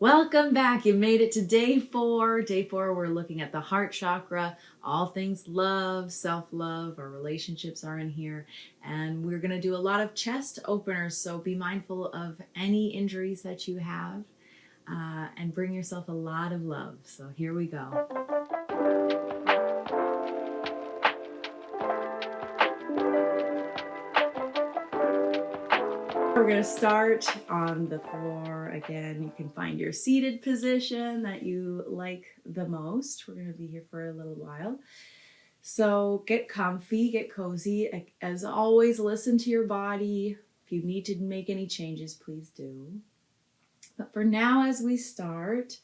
Welcome back. You made it to day 4. Day 4, we're looking at the heart chakra. All things love, self-love, our relationships are in here. And we're going to do a lot of chest openers. So be mindful of any injuries that you have and bring yourself a lot of love. So here we go. We're going to start on the floor. Again, you can find your seated position that you like the most. We're going to be here for a little while. So get comfy, get cozy. As always, listen to your body. If you need to make any changes, please do. But for now, as we start,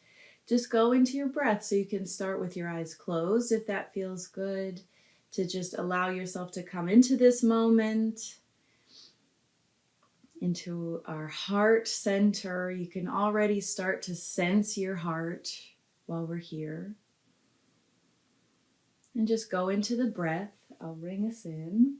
just go into your breath. So you can start with your eyes closed if that feels good, to just allow yourself to come into this moment, into our heart center. You can already start to sense your heart while we're here. And just go into the breath. I'll ring us in.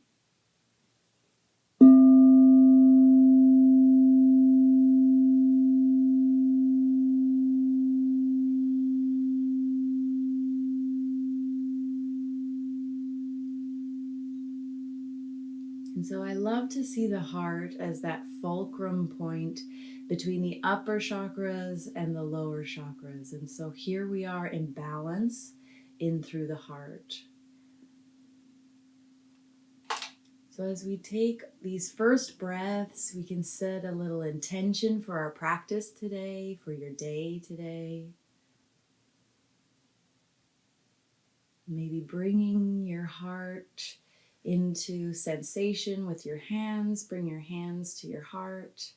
And so I love to see the heart as that fulcrum point between the upper chakras and the lower chakras. And so here we are in balance in through the heart. So as we take these first breaths, we can set a little intention for our practice today, for your day today. Maybe bringing your heart into sensation with your hands. Bring your hands to your heart.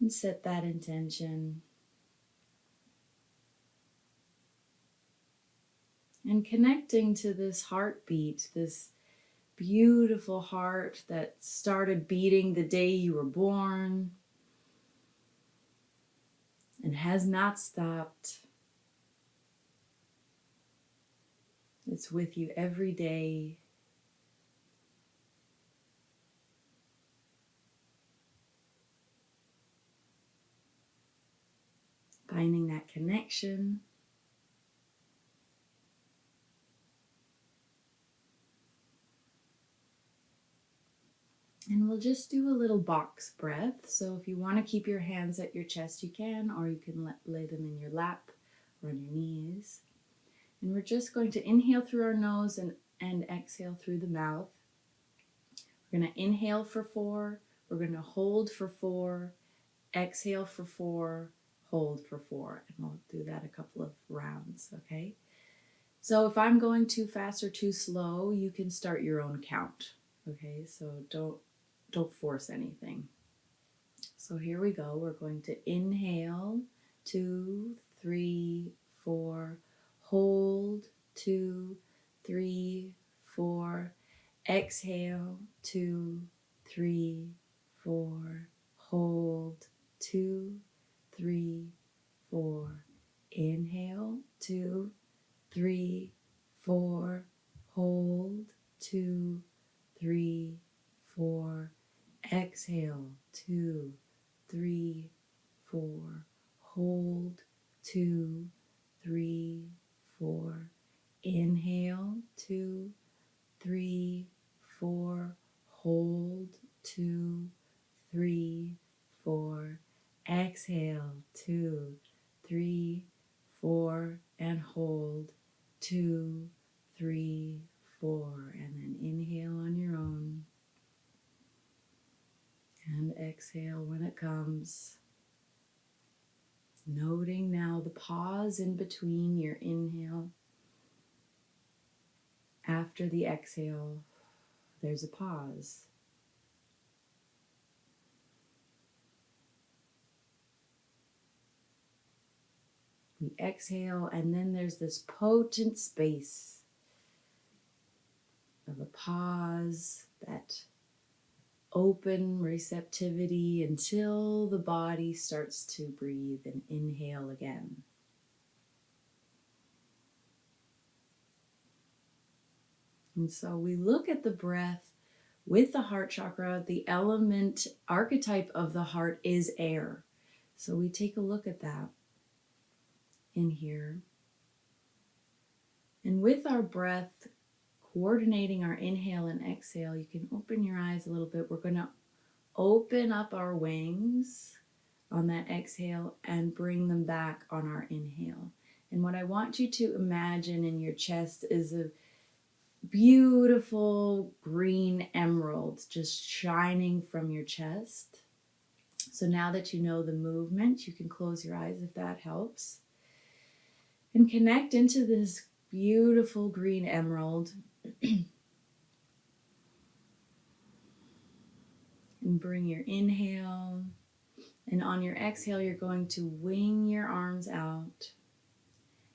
And set that intention. And connecting to this heartbeat, this beautiful heart that started beating the day you were born and has not stopped. It's with you every day. Finding that connection. And we'll just do a little box breath. So if you want to keep your hands at your chest, you can, or you can lay them in your lap or on your knees. And we're just going to inhale through our nose and exhale through the mouth. We're going to inhale for 4. We're going to hold for 4. Exhale for 4. Hold for 4. And we'll do that a couple of rounds, okay? So if I'm going too fast or too slow, you can start your own count, okay? So don't force anything. So here we go. We're going to inhale, 2, 3, 4. Hold, 2, 3, 4. Exhale, 2, 3, 4. Hold, 2, 3, 4. Inhale, 2, 3, 4. Hold, 2, 3, 4. Exhale, 2, 3, 4. Hold, 2, 3, 4. Inhale, 2, 3, 4. Hold, 2, 3, 4. Exhale, 2, 3, 4. And hold, 2, 3, 4. And then inhale on your own. And exhale when it comes. Noting now the pause in between your inhale. After the exhale, there's a pause. We exhale, and then there's this potent space of a pause, that open receptivity until the body starts to breathe and inhale again. And so we look at the breath with the heart chakra, the element archetype of the heart is air. So we take a look at that in here. And with our breath, coordinating our inhale and exhale, you can open your eyes a little bit. We're going to open up our wings on that exhale and bring them back on our inhale. And what I want you to imagine in your chest is a beautiful green emerald just shining from your chest. So now that you know the movement, you can close your eyes if that helps. And connect into this beautiful green emerald. And bring your inhale. And on your exhale, you're going to wing your arms out.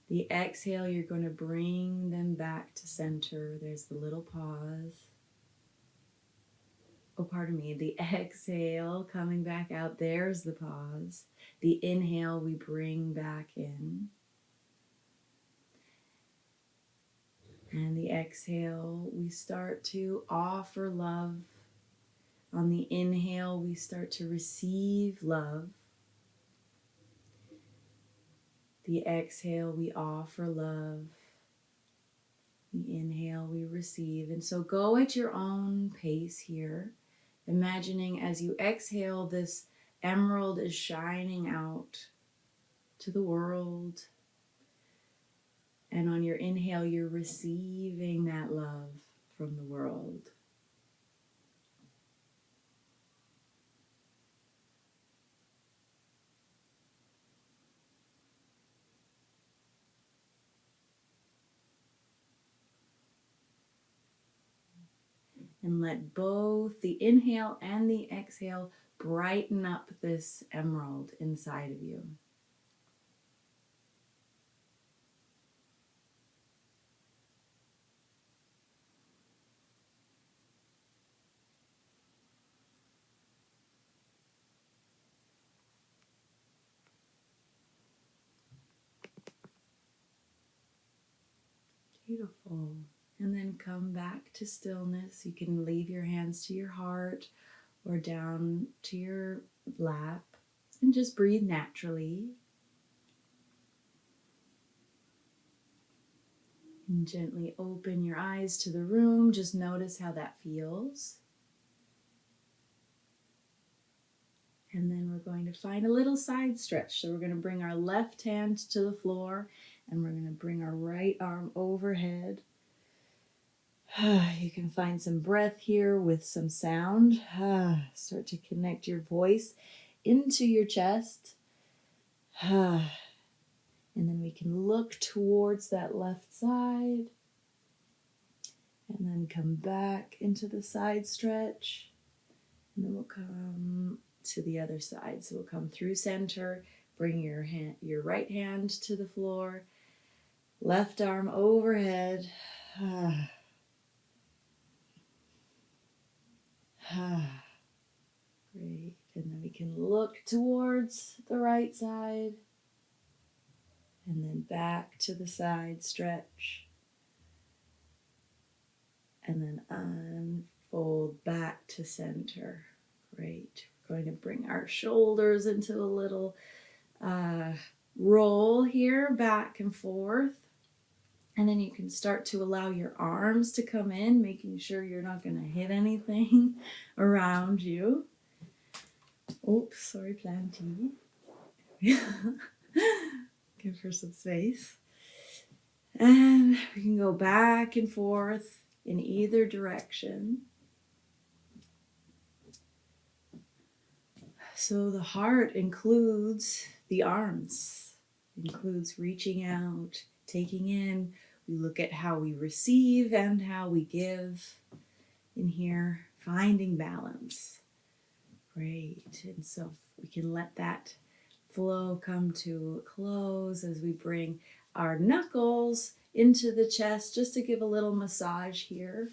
The exhale, you're going to bring them back to center. There's the little pause. Oh, pardon me. The exhale, coming back out. There's the pause. The inhale, we bring back in. And the exhale, we start to offer love. On the inhale, we start to receive love. The exhale, we offer love. The inhale, we receive. And so go at your own pace here, imagining as you exhale, this emerald is shining out to the world. And on your inhale, you're receiving that love from the world. And let both the inhale and the exhale brighten up this emerald inside of you. Beautiful. And then come back to stillness. You can leave your hands to your heart or down to your lap and just breathe naturally. And gently open your eyes to the room. Just notice how that feels. And then we're going to find a little side stretch. So we're going to bring our left hand to the floor and we're going to bring our right arm overhead. You can find some breath here with some sound. Start to connect your voice into your chest. And then we can look towards that left side. And then come back into the side stretch. And then we'll come to the other side. So we'll come through center, bring your right hand to the floor, left arm overhead. Great. And then we can look towards the right side and then back to the side stretch and then unfold back to center. Great. We're going to bring our shoulders into a little roll here, back and forth. And then you can start to allow your arms to come in, making sure you're not going to hit anything around you. Oops, sorry, planty. Give her some space. And we can go back and forth in either direction. So the heart includes the arms, includes reaching out, taking in. We look at how we receive and how we give in here, finding balance. Great. And so we can let that flow come to a close as we bring our knuckles into the chest, just to give a little massage here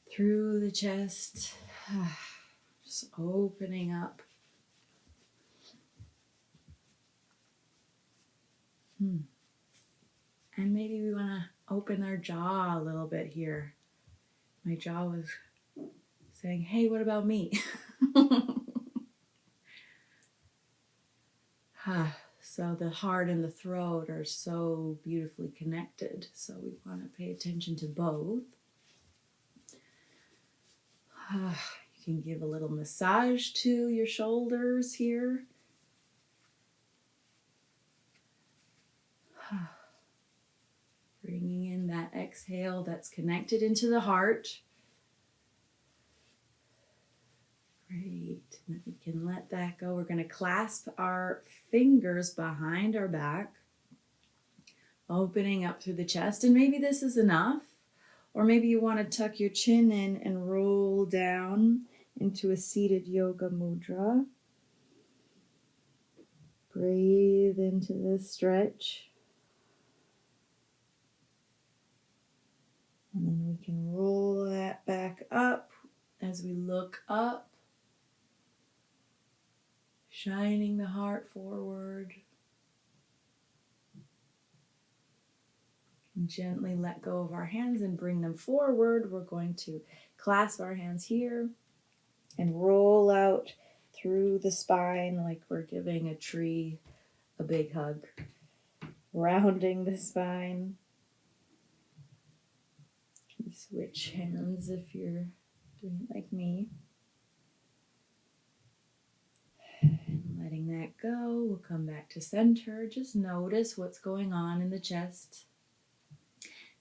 through the chest, just opening up. And maybe we want to open our jaw a little bit here. My jaw was saying, hey, what about me? So the heart and the throat are so beautifully connected. So we want to pay attention to both. You can give a little massage to your shoulders here. Bringing in that exhale that's connected into the heart. Great. And we can let that go. We're going to clasp our fingers behind our back, opening up through the chest. And maybe this is enough. Or maybe you want to tuck your chin in and roll down into a seated yoga mudra. Breathe into this stretch. And then we can roll that back up as we look up, shining the heart forward. And gently let go of our hands and bring them forward. We're going to clasp our hands here and roll out through the spine like we're giving a tree a big hug. Rounding the spine. You switch hands if you're doing it like me. And letting that go, we'll come back to center. Just notice what's going on in the chest.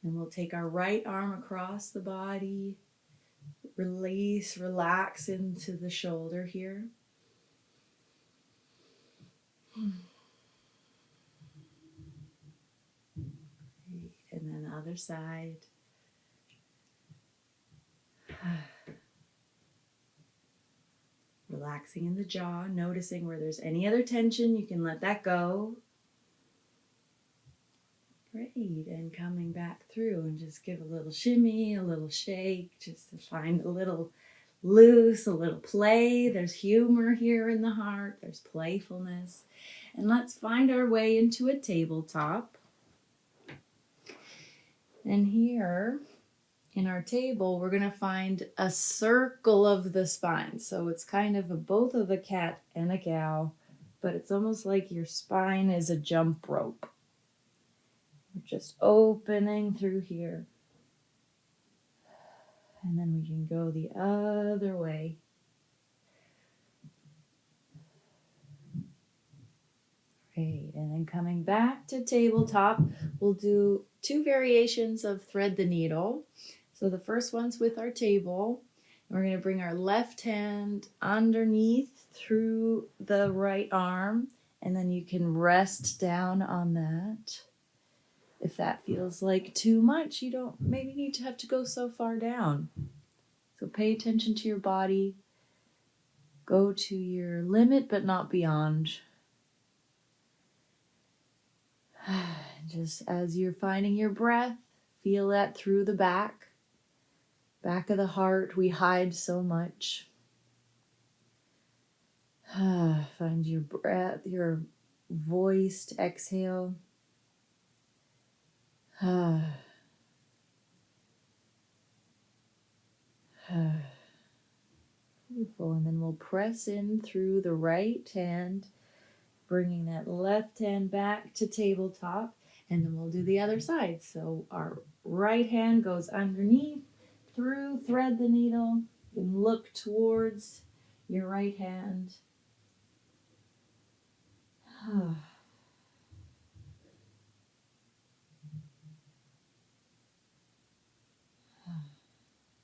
And we'll take our right arm across the body. Release, relax into the shoulder here. And then other side. Relaxing in the jaw, noticing where there's any other tension, you can let that go. Great, and coming back through and just give a little shimmy, a little shake, just to find a little loose, a little play. There's humor here in the heart, there's playfulness. And let's find our way into a tabletop. And here in our table, we're going to find a circle of the spine. So it's kind of both of a cat and a cow, but it's almost like your spine is a jump rope. We're just opening through here. And then we can go the other way. Great, and then coming back to tabletop, we'll do 2 variations of thread the needle. So the first one's with our table. We're going to bring our left hand underneath through the right arm, and then you can rest down on that. If that feels like too much, you don't maybe need to have to go so far down. So pay attention to your body. Go to your limit, but not beyond. Just as you're finding your breath, feel that through the back of the heart. We hide so much. Find your breath, your voiced exhale. Beautiful. And then we'll press in through the right hand, bringing that left hand back to tabletop, and then we'll do the other side. So our right hand goes underneath, through, thread the needle, and look towards your right hand.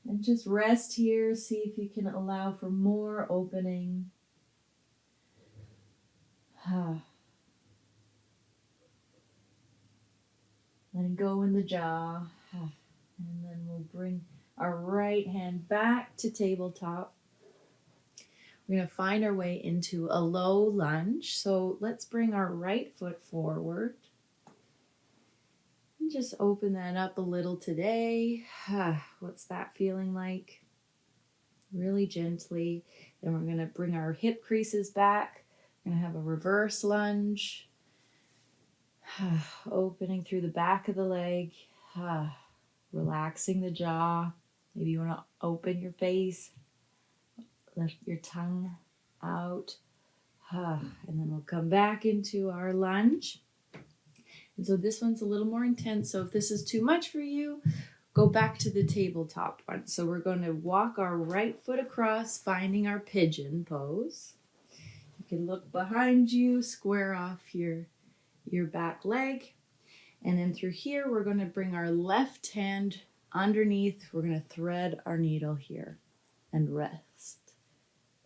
And just rest here, see if you can allow for more opening. Letting go in the jaw. And then we'll bring our right hand back to tabletop. We're going to find our way into a low lunge. So let's bring our right foot forward. And just open that up a little today. What's that feeling like? Really gently. Then we're going to bring our hip creases back. We're going to have a reverse lunge. Opening through the back of the leg. Relaxing the jaw. Maybe you want to open your face. Let your tongue out. And then we'll come back into our lunge. And so this one's a little more intense. So if this is too much for you, go back to the tabletop one. So we're going to walk our right foot across, finding our pigeon pose. You can look behind you, square off your back leg. And then through here, we're going to bring our left hand underneath. We're going to thread our needle here and rest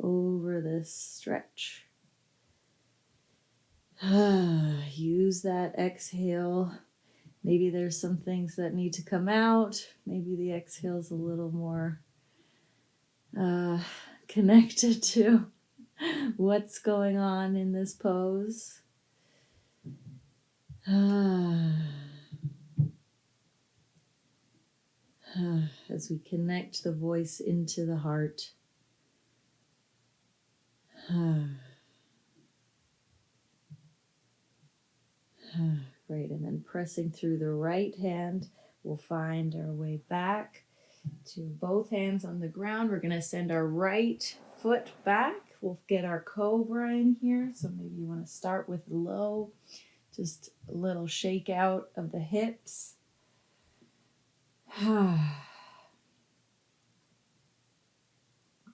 over this stretch. Use that exhale. Maybe there's some things that need to come out. Maybe the exhale's a little more connected to what's going on in this pose. As we connect the voice into the heart. Great, and then pressing through the right hand, we'll find our way back to both hands on the ground. We're going to send our right foot back. We'll get our cobra in here. So maybe you want to start with low, just a little shake out of the hips.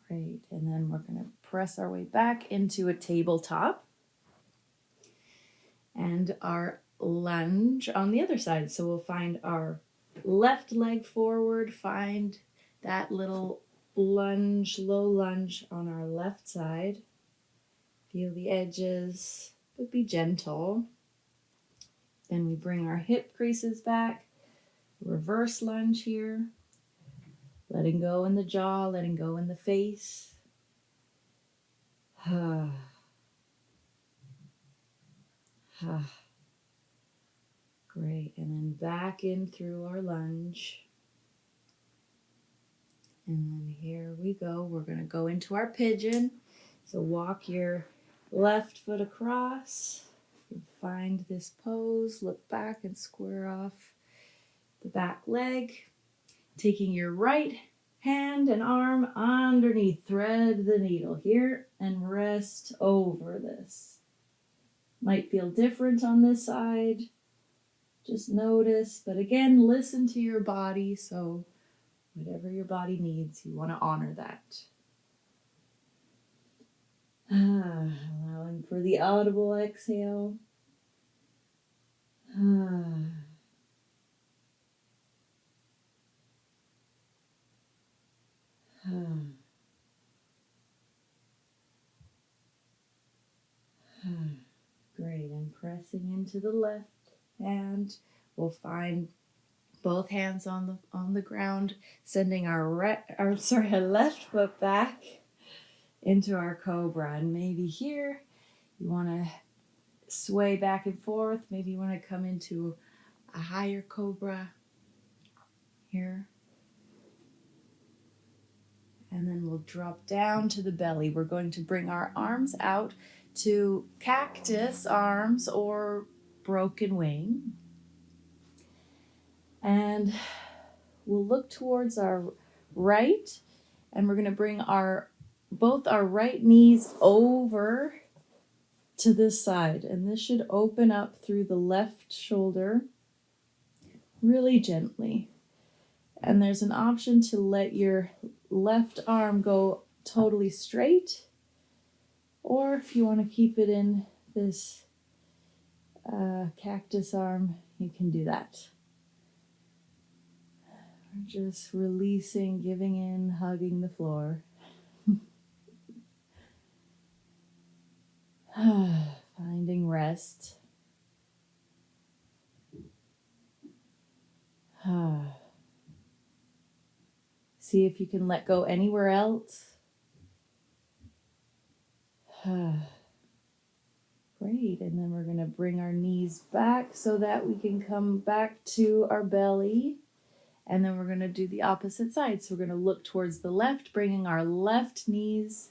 Great, and then we're going to press our way back into a tabletop. And our lunge on the other side. So we'll find our left leg forward, find that little lunge, low lunge on our left side. Feel the edges, but be gentle. Then we bring our hip creases back, reverse lunge here, letting go in the jaw, letting go in the face. Great, and then back in through our lunge. And then here we go. We're going to go into our pigeon. So walk your left foot across. Find this pose. Look back and square off the back leg. Taking your right hand and arm underneath. Thread the needle here and rest over this. Might feel different on this side. Just notice, but again, listen to your body. So whatever your body needs, you want to honor that. Allowing for the audible exhale. Great, and pressing into the left hand, we'll find both hands on the ground, sending our left foot back into our cobra. And maybe here you want to sway back and forth. Maybe you want to come into a higher cobra here. And then we'll drop down to the belly. We're going to bring our arms out to cactus arms or broken wing. And we'll look towards our right, and we're going to bring both our right knees over to this side. And this should open up through the left shoulder really gently. And there's an option to let your left arm go totally straight, or if you want to keep it in this cactus arm, you can do that. Just releasing, giving in, hugging the floor. Finding rest. See if you can let go anywhere else. Great, and then we're going to bring our knees back so that we can come back to our belly. And then we're going to do the opposite side. So we're going to look towards the left, bringing our left knees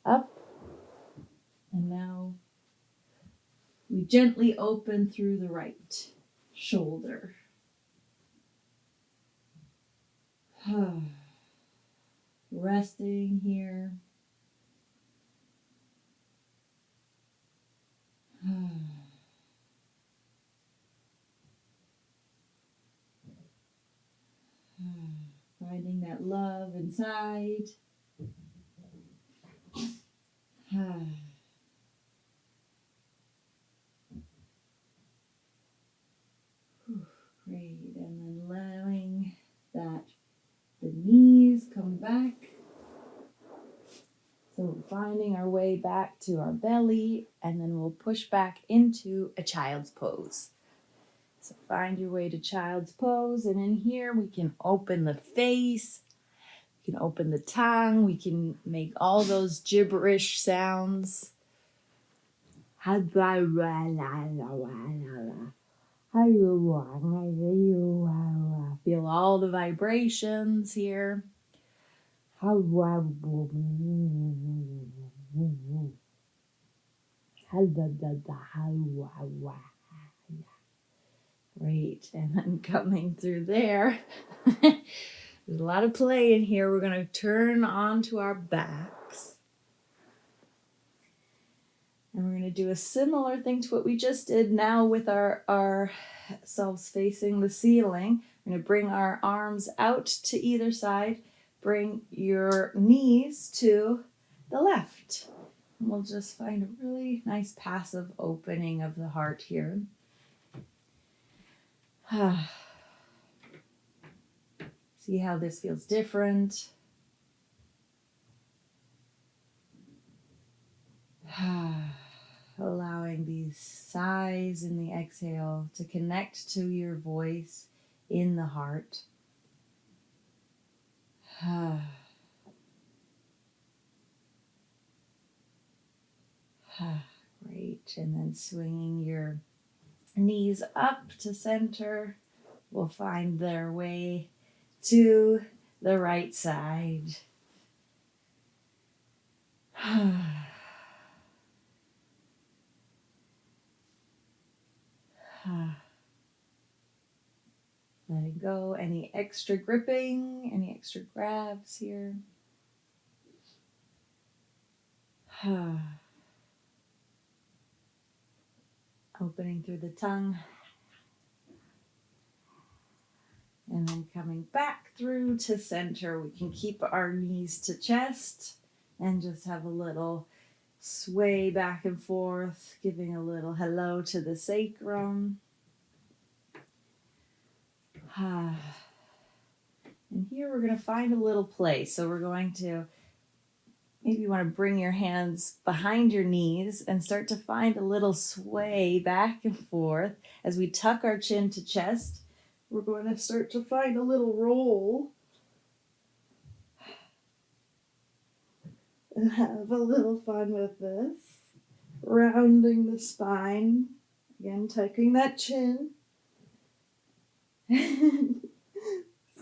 up. And now we gently open through the right shoulder. Resting here. finding that love inside. Great, and then allowing that the knees come back. So we're finding our way back to our belly, and then we'll push back into a child's pose. So find your way to child's pose, and in here we can open the face, we can open the tongue, we can make all those gibberish sounds. Feel all the vibrations here. Great, and then coming through there, there's a lot of play in here. We're going to turn onto our backs. And we're going to do a similar thing to what we just did now with our selves facing the ceiling. We're going to bring our arms out to either side. Bring your knees to the left. And we'll just find a really nice passive opening of the heart here. See how this feels different. Allowing these sighs in the exhale to connect to your voice in the heart. Great, and then swinging your knees up to center will find their way to the right side. Letting go any extra gripping, any extra grabs here. Opening through the tongue. And then coming back through to center. We can keep our knees to chest and just have a little sway back and forth, giving a little hello to the sacrum. And here we're going to find a little place. So we're going to, maybe you want to bring your hands behind your knees and start to find a little sway back and forth. As we tuck our chin to chest, we're going to start to find a little roll. And have a little fun with this. Rounding the spine. Again, tucking that chin. See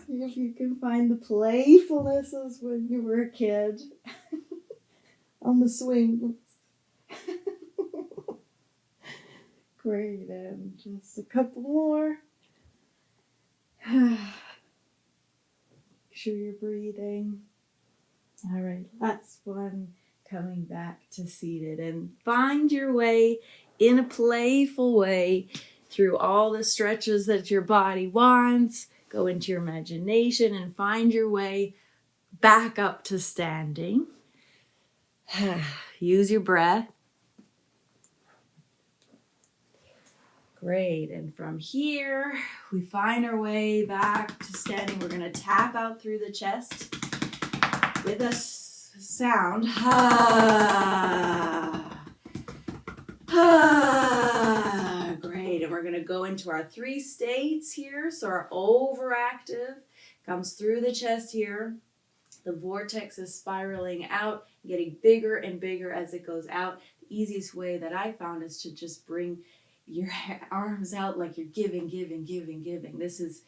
if you can find the playfulness as when you were a kid on the swings. Great, and just a couple more. Make sure you're breathing. All right, last one. Coming back to seated, and find your way in a playful way through all the stretches that your body wants. Go into your imagination and find your way back up to standing. Use your breath. Great, and from here, we find our way back to standing. We're going to tap out through the chest with a sound. Great, and we're going to go into our 3 states here. So our overactive comes through the chest here. The vortex is spiraling out, getting bigger and bigger as it goes out. The easiest way that I found is to just bring your arms out like you're giving. This is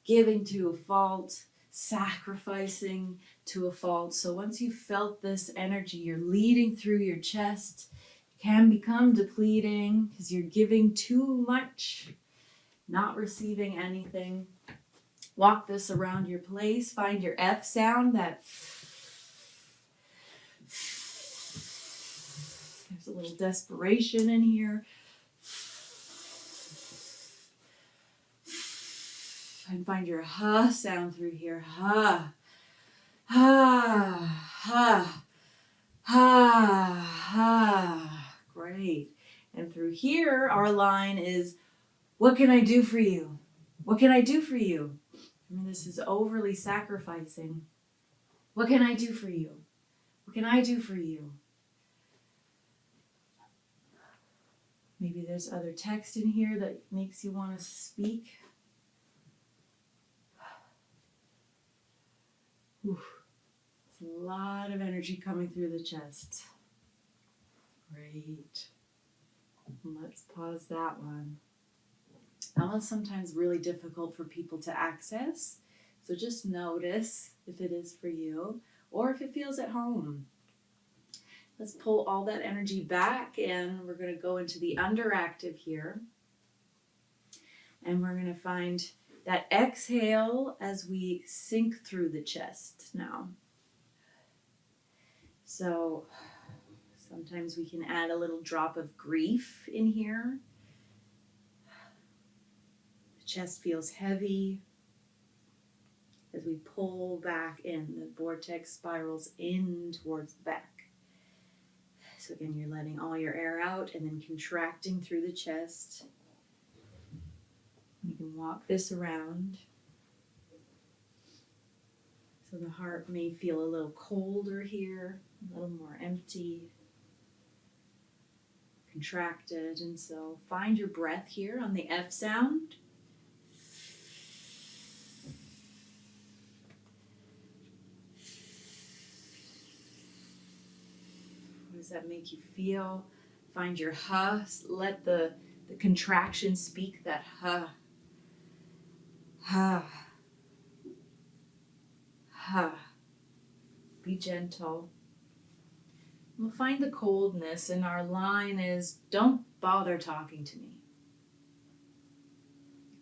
giving to a fault, sacrificing to a fault. So once you've felt this energy, you're leading through your chest. It can become depleting because you're giving too much, not receiving anything. Walk this around your place. Find your F sound, that there's a little desperation in here. And find your ha sound through here. Ha. Ha, ha, ha, ha. Great. And through here, our line is, what can I do for you? What can I do for you? I mean, this is overly sacrificing. What can I do for you? What can I do for you? Maybe there's other text in here that makes you want to speak. Oof. It's a lot of energy coming through the chest. Great. Let's pause that one. That one's sometimes really difficult for people to access. So just notice if it is for you or if it feels at home. Let's pull all that energy back and we're going to go into the underactive here. And we're going to find that exhale as we sink through the chest now. So sometimes we can add a little drop of grief in here. The chest feels heavy. As we pull back in, the vortex spirals in towards the back. So again, you're letting all your air out and then contracting through the chest. You can walk this around. So the heart may feel a little colder here, a little more empty, contracted. And so find your breath here on the F sound. What does that make you feel? Find your ha. Let the contraction speak that ha. Ha. Ha. Be gentle. We'll find the coldness, and our line is, don't bother talking to me.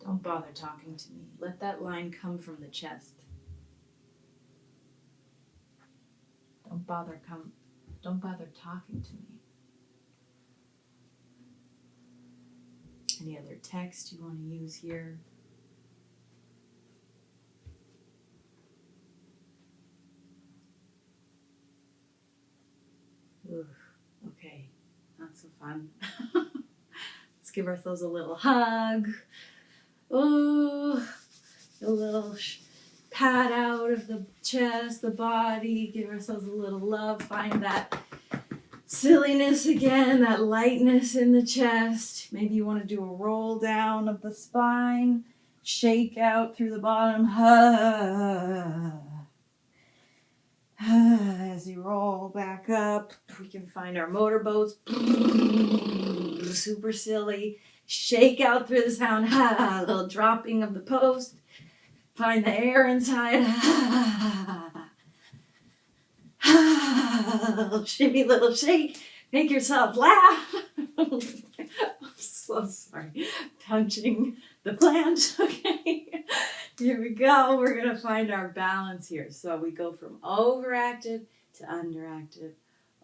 Don't bother talking to me. Let that line come from the chest. Don't bother talking to me. Any other text you want to use here? Ugh, okay, not so fun. Let's give ourselves a little hug. Oh, a little pat out of the chest, the body. Give ourselves a little love. Find that silliness again, that lightness in the chest. Maybe you want to do a roll down of the spine. Shake out through the bottom. As you roll back up, we can find our motorboats. Super silly. Shake out through the sound. A little dropping of the post. Find the air inside. Little shimmy, little shake. Make yourself laugh. I'm so sorry. Punching the plant. Okay. Here we go. We're going to find our balance here. So we go from overactive to underactive,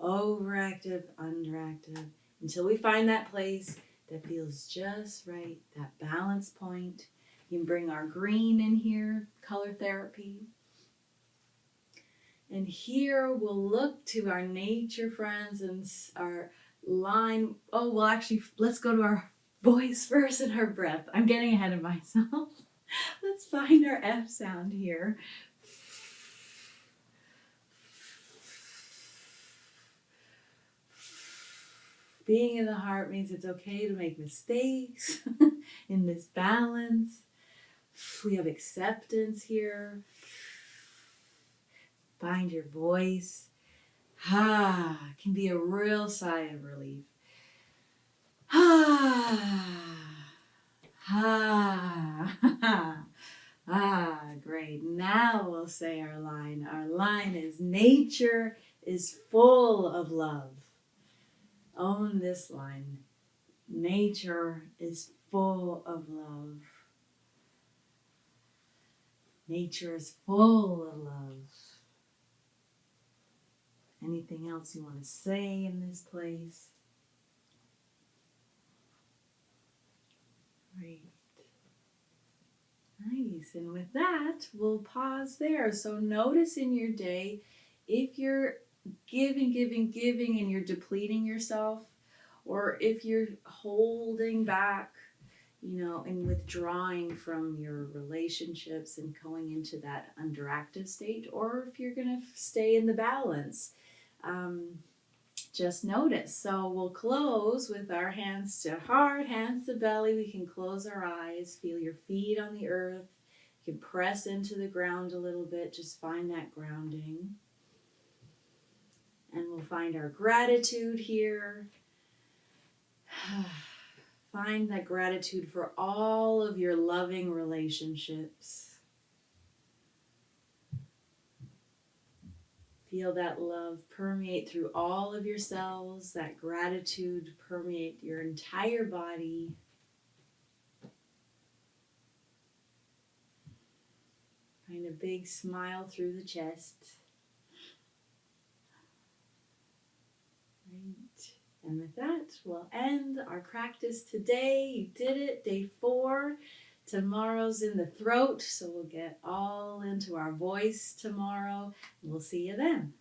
overactive, underactive, until we find that place that feels just right, that balance point. You can bring our green in here, color therapy. And here we'll look to our nature friends and our line. Oh, well, actually, let's go to our voice first and our breath. I'm getting ahead of myself. Let's find our F sound here. Being in the heart means it's okay to make mistakes in this balance. We have acceptance here. Find your voice. Ha, can be a real sigh of relief. Ha, ha, ha. Ah, great. Now we'll say our line. Our line is, nature is full of love. Own this line. Nature is full of love. Nature is full of love. Anything else you want to say in this place? Great. Nice. And with that, we'll pause there. So notice in your day, if you're giving and you're depleting yourself, or if you're holding back, and withdrawing from your relationships and going into that underactive state, or if you're going to stay in the balance, just notice. So we'll close with our hands to heart, hands to belly. We can close our eyes, feel your feet on the earth. You can press into the ground a little bit, just find that grounding. And we'll find our gratitude here. Find that gratitude for all of your loving relationships. Feel that love permeate through all of your cells, that gratitude permeate your entire body. Find a big smile through the chest. Right. And with that, we'll end our practice today. You did it, day 4. Tomorrow's in the throat, so we'll get all into our voice tomorrow. We'll see you then.